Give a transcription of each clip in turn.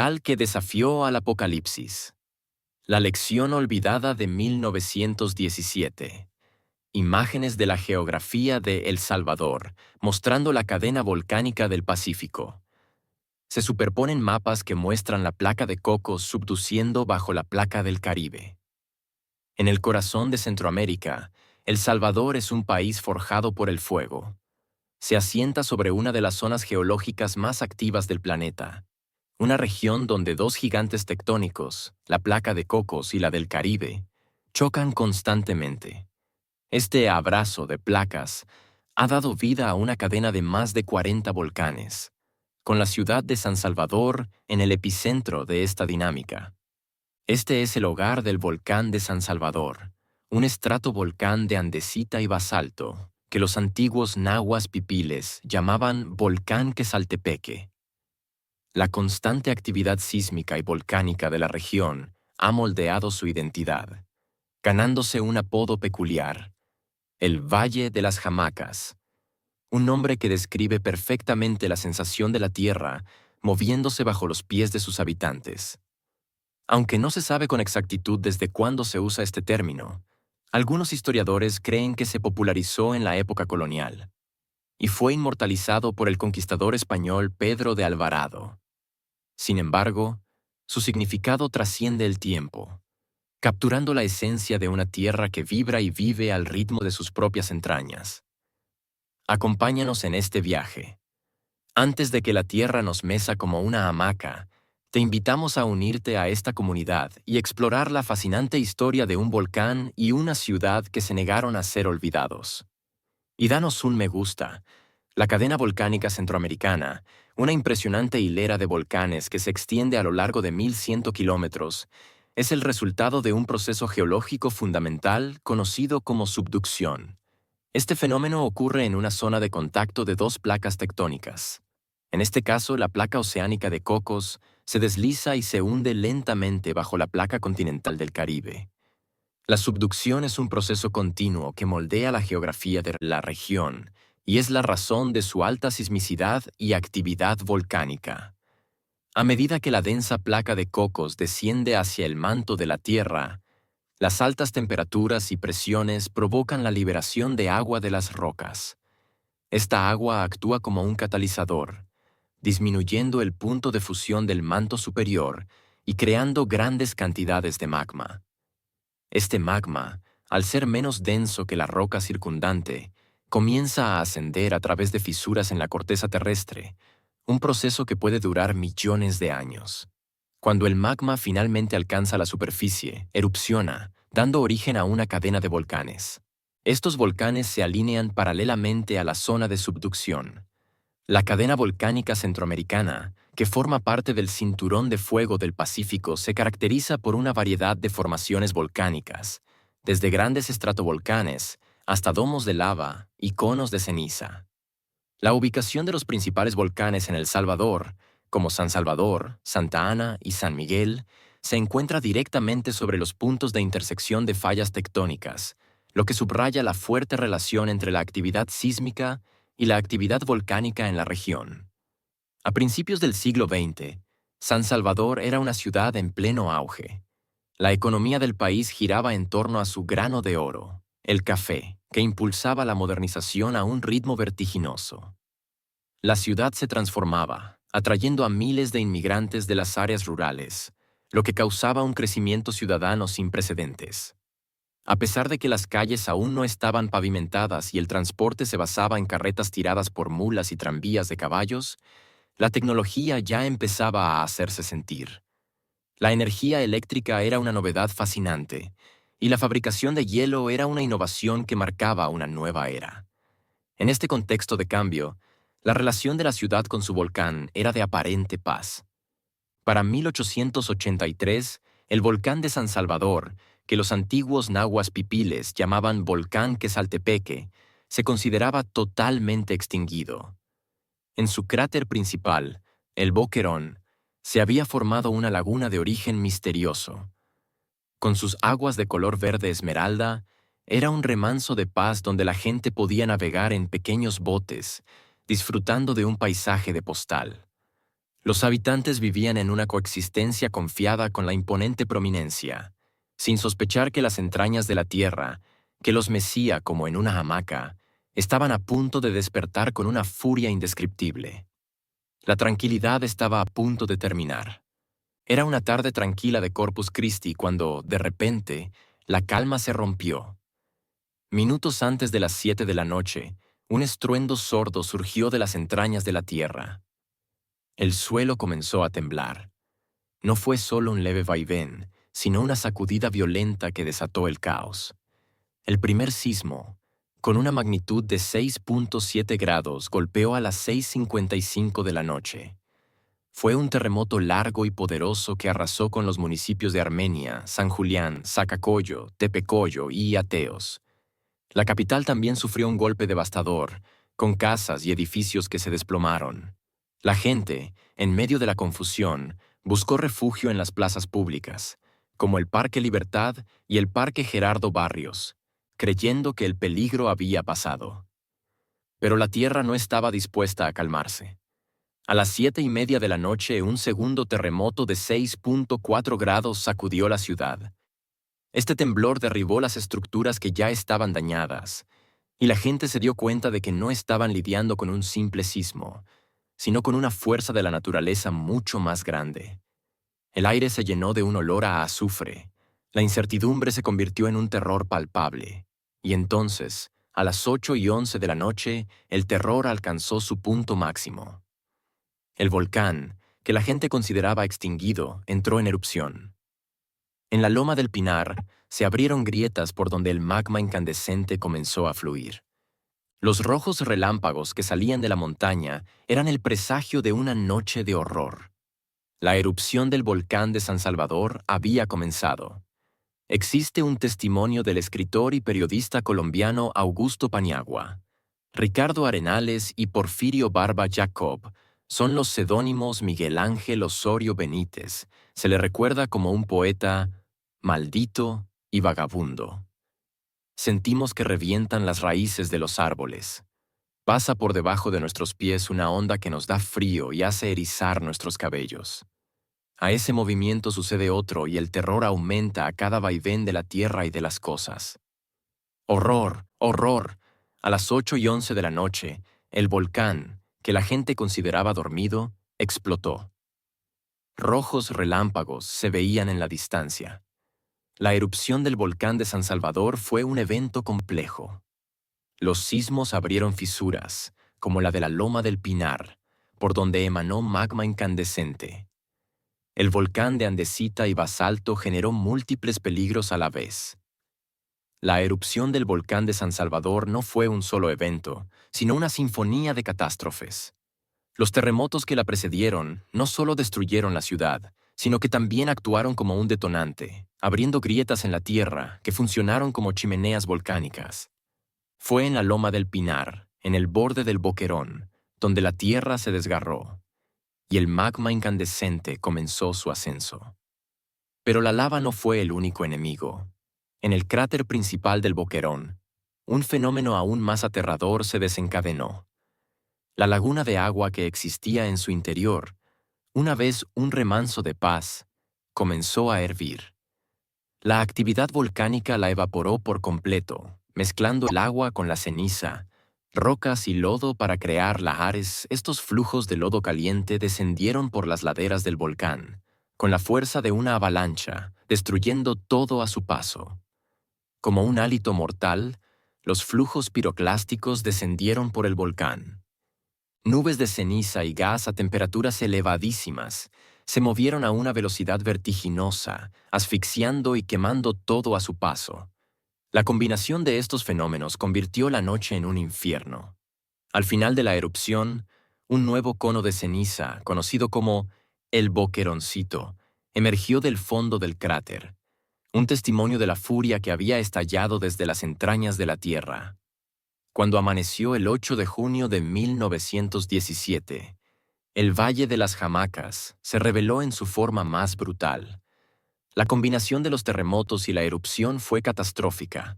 documental que desafió al apocalipsis. La lección olvidada de 1917. Imágenes de la geografía de El Salvador, mostrando la cadena volcánica del Pacífico. Se superponen mapas que muestran la placa de Cocos subduciendo bajo la placa del Caribe. En el corazón de Centroamérica, El Salvador es un país forjado por el fuego. Se asienta sobre una de las zonas geológicas más activas del planeta. Una región donde dos gigantes tectónicos, la placa de Cocos y la del Caribe, chocan constantemente. Este abrazo de placas ha dado vida a una cadena de más de 40 volcanes, con la ciudad de San Salvador en el epicentro de esta dinámica. Este es el hogar del volcán de San Salvador, un estratovolcán de andesita y basalto, que los antiguos nahuas pipiles llamaban volcán Quesaltepeque. La constante actividad sísmica y volcánica de la región ha moldeado su identidad, ganándose un apodo peculiar, el Valle de las Hamacas, un nombre que describe perfectamente la sensación de la tierra moviéndose bajo los pies de sus habitantes. Aunque no se sabe con exactitud desde cuándo se usa este término, algunos historiadores creen que se popularizó en la época colonial y fue inmortalizado por el conquistador español Pedro de Alvarado. Sin embargo, su significado trasciende el tiempo, capturando la esencia de una tierra que vibra y vive al ritmo de sus propias entrañas. Acompáñanos en este viaje. Antes de que la tierra nos mesa como una hamaca, te invitamos a unirte a esta comunidad y explorar la fascinante historia de un volcán y una ciudad que se negaron a ser olvidados. Y danos un me gusta. La cadena volcánica centroamericana, una impresionante hilera de volcanes que se extiende a lo largo de 1.100 kilómetros, es el resultado de un proceso geológico fundamental conocido como subducción. Este fenómeno ocurre en una zona de contacto de dos placas tectónicas. En este caso, la placa oceánica de Cocos se desliza y se hunde lentamente bajo la placa continental del Caribe. La subducción es un proceso continuo que moldea la geografía de la región y es la razón de su alta sismicidad y actividad volcánica. A medida que la densa placa de Cocos desciende hacia el manto de la Tierra, las altas temperaturas y presiones provocan la liberación de agua de las rocas. Esta agua actúa como un catalizador, disminuyendo el punto de fusión del manto superior y creando grandes cantidades de magma. Este magma, al ser menos denso que la roca circundante, comienza a ascender a través de fisuras en la corteza terrestre, un proceso que puede durar millones de años. Cuando el magma finalmente alcanza la superficie, erupciona, dando origen a una cadena de volcanes. Estos volcanes se alinean paralelamente a la zona de subducción. La cadena volcánica centroamericana, que forma parte del Cinturón de Fuego del Pacífico, se caracteriza por una variedad de formaciones volcánicas, desde grandes estratovolcanes hasta domos de lava y conos de ceniza. La ubicación de los principales volcanes en El Salvador, como San Salvador, Santa Ana y San Miguel, se encuentra directamente sobre los puntos de intersección de fallas tectónicas, lo que subraya la fuerte relación entre la actividad sísmica y la actividad volcánica en la región. A principios del siglo XX, San Salvador era una ciudad en pleno auge. La economía del país giraba en torno a su grano de oro, el café, que impulsaba la modernización a un ritmo vertiginoso. La ciudad se transformaba, atrayendo a miles de inmigrantes de las áreas rurales, lo que causaba un crecimiento ciudadano sin precedentes. A pesar de que las calles aún no estaban pavimentadas y el transporte se basaba en carretas tiradas por mulas y tranvías de caballos, la tecnología ya empezaba a hacerse sentir. La energía eléctrica era una novedad fascinante, y la fabricación de hielo era una innovación que marcaba una nueva era. En este contexto de cambio, la relación de la ciudad con su volcán era de aparente paz. Para 1883, el volcán de San Salvador, que los antiguos nahuas pipiles llamaban volcán Quesaltepeque, se consideraba totalmente extinguido. En su cráter principal, el Boquerón, se había formado una laguna de origen misterioso. Con sus aguas de color verde esmeralda, era un remanso de paz donde la gente podía navegar en pequeños botes, disfrutando de un paisaje de postal. Los habitantes vivían en una coexistencia confiada con la imponente prominencia, sin sospechar que las entrañas de la tierra, que los mecía como en una hamaca, estaban a punto de despertar con una furia indescriptible. La tranquilidad estaba a punto de terminar. Era una tarde tranquila de Corpus Christi cuando, de repente, la calma se rompió. Minutos antes de las 7 de la noche, un estruendo sordo surgió de las entrañas de la tierra. El suelo comenzó a temblar. No fue solo un leve vaivén, sino una sacudida violenta que desató el caos. El primer sismo, con una magnitud de 6.7 grados, golpeó a las 6:55 de la noche. Fue un terremoto largo y poderoso que arrasó con los municipios de Armenia, San Julián, Zacacoyo, Tepecoyo y Ateos. La capital también sufrió un golpe devastador, con casas y edificios que se desplomaron. La gente, en medio de la confusión, buscó refugio en las plazas públicas, como el Parque Libertad y el Parque Gerardo Barrios, creyendo que el peligro había pasado. Pero la tierra no estaba dispuesta a calmarse. A las 7:30 de la noche, un segundo terremoto de 6.4 grados sacudió la ciudad. Este temblor derribó las estructuras que ya estaban dañadas, y la gente se dio cuenta de que no estaban lidiando con un simple sismo, sino con una fuerza de la naturaleza mucho más grande. El aire se llenó de un olor a azufre, la incertidumbre se convirtió en un terror palpable, y entonces, a las 8:11 de la noche, el terror alcanzó su punto máximo. El volcán, que la gente consideraba extinguido, entró en erupción. En la loma del Pinar se abrieron grietas por donde el magma incandescente comenzó a fluir. Los rojos relámpagos que salían de la montaña eran el presagio de una noche de horror. La erupción del volcán de San Salvador había comenzado. Existe un testimonio del escritor y periodista colombiano Augusto Paniagua. Ricardo Arenales y Porfirio Barba Jacob son los seudónimos Miguel Ángel Osorio Benítez. Se le recuerda como un poeta maldito y vagabundo. Sentimos que revientan las raíces de los árboles. Pasa por debajo de nuestros pies una onda que nos da frío y hace erizar nuestros cabellos. A ese movimiento sucede otro y el terror aumenta a cada vaivén de la tierra y de las cosas. ¡Horror! ¡Horror! A las 8:11 de la noche, el volcán, que la gente consideraba dormido, explotó. Rojos relámpagos se veían en la distancia. La erupción del volcán de San Salvador fue un evento complejo. Los sismos abrieron fisuras, como la de la Loma del Pinar, por donde emanó magma incandescente. El volcán de andesita y basalto generó múltiples peligros a la vez. La erupción del volcán de San Salvador no fue un solo evento, sino una sinfonía de catástrofes. Los terremotos que la precedieron no solo destruyeron la ciudad, sino que también actuaron como un detonante, abriendo grietas en la tierra que funcionaron como chimeneas volcánicas. Fue en la Loma del Pinar, en el borde del Boquerón, donde la tierra se desgarró, y el magma incandescente comenzó su ascenso. Pero la lava no fue el único enemigo. En el cráter principal del Boquerón, un fenómeno aún más aterrador se desencadenó. La laguna de agua que existía en su interior, una vez un remanso de paz, comenzó a hervir. La actividad volcánica la evaporó por completo, mezclando el agua con la ceniza, rocas y lodo para crear lahares. Estos flujos de lodo caliente descendieron por las laderas del volcán, con la fuerza de una avalancha, destruyendo todo a su paso. Como un hálito mortal, los flujos piroclásticos descendieron por el volcán. Nubes de ceniza y gas a temperaturas elevadísimas se movieron a una velocidad vertiginosa, asfixiando y quemando todo a su paso. La combinación de estos fenómenos convirtió la noche en un infierno. Al final de la erupción, un nuevo cono de ceniza, conocido como el Boqueroncito, emergió del fondo del cráter, un testimonio de la furia que había estallado desde las entrañas de la tierra. Cuando amaneció el 8 de junio de 1917, el Valle de las Hamacas se reveló en su forma más brutal. La combinación de los terremotos y la erupción fue catastrófica.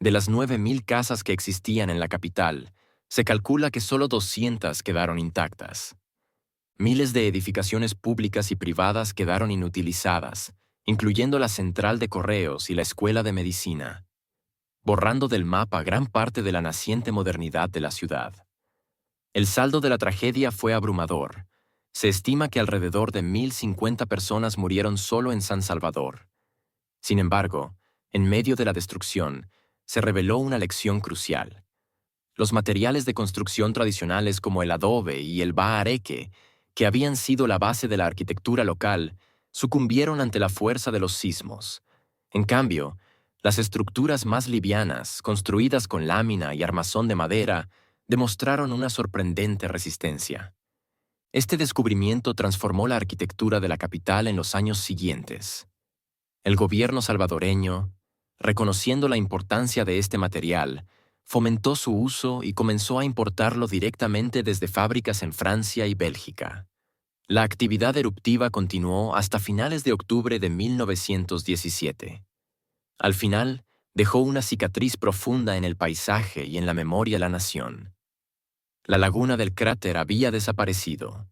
De las 9.000 casas que existían en la capital, se calcula que solo 200 quedaron intactas. Miles de edificaciones públicas y privadas quedaron inutilizadas, incluyendo la central de correos y la escuela de medicina, borrando del mapa gran parte de la naciente modernidad de la ciudad. El saldo de la tragedia fue abrumador. Se estima que alrededor de 1.050 personas murieron solo en San Salvador. Sin embargo, en medio de la destrucción, se reveló una lección crucial. Los materiales de construcción tradicionales como el adobe y el bahareque, que habían sido la base de la arquitectura local, sucumbieron ante la fuerza de los sismos. En cambio, las estructuras más livianas, construidas con lámina y armazón de madera, demostraron una sorprendente resistencia. Este descubrimiento transformó la arquitectura de la capital en los años siguientes. El gobierno salvadoreño, reconociendo la importancia de este material, fomentó su uso y comenzó a importarlo directamente desde fábricas en Francia y Bélgica. La actividad eruptiva continuó hasta finales de octubre de 1917. Al final, dejó una cicatriz profunda en el paisaje y en la memoria de la nación. La laguna del cráter había desaparecido,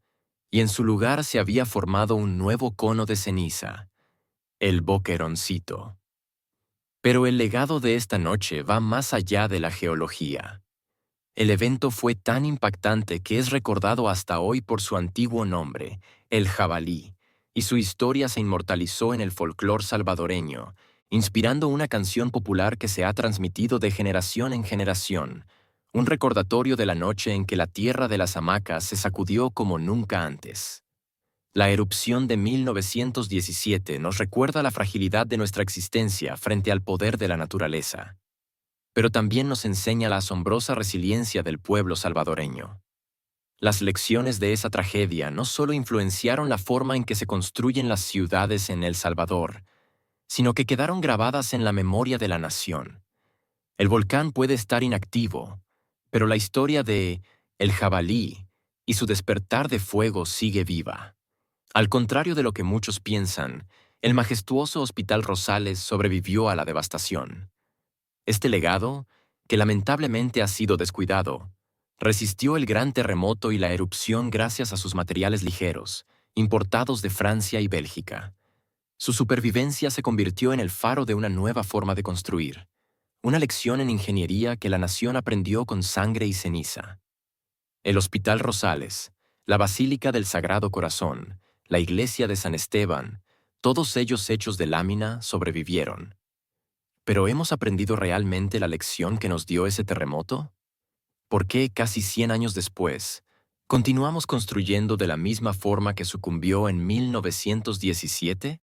y en su lugar se había formado un nuevo cono de ceniza, el Boqueroncito. Pero el legado de esta noche va más allá de la geología. El evento fue tan impactante que es recordado hasta hoy por su antiguo nombre, el jabalí, y su historia se inmortalizó en el folclore salvadoreño, inspirando una canción popular que se ha transmitido de generación en generación, un recordatorio de la noche en que la tierra de las hamacas se sacudió como nunca antes. La erupción de 1917 nos recuerda la fragilidad de nuestra existencia frente al poder de la naturaleza, pero también nos enseña la asombrosa resiliencia del pueblo salvadoreño. Las lecciones de esa tragedia no solo influenciaron la forma en que se construyen las ciudades en El Salvador, sino que quedaron grabadas en la memoria de la nación. El volcán puede estar inactivo, pero la historia de El Jabalí y su despertar de fuego sigue viva. Al contrario de lo que muchos piensan, el majestuoso Hospital Rosales sobrevivió a la devastación. Este legado, que lamentablemente ha sido descuidado, resistió el gran terremoto y la erupción gracias a sus materiales ligeros, importados de Francia y Bélgica. Su supervivencia se convirtió en el faro de una nueva forma de construir, una lección en ingeniería que la nación aprendió con sangre y ceniza. El Hospital Rosales, la Basílica del Sagrado Corazón, la Iglesia de San Esteban, todos ellos hechos de lámina, sobrevivieron. ¿Pero hemos aprendido realmente la lección que nos dio ese terremoto? ¿Por qué, casi 100 años después, continuamos construyendo de la misma forma que sucumbió en 1917?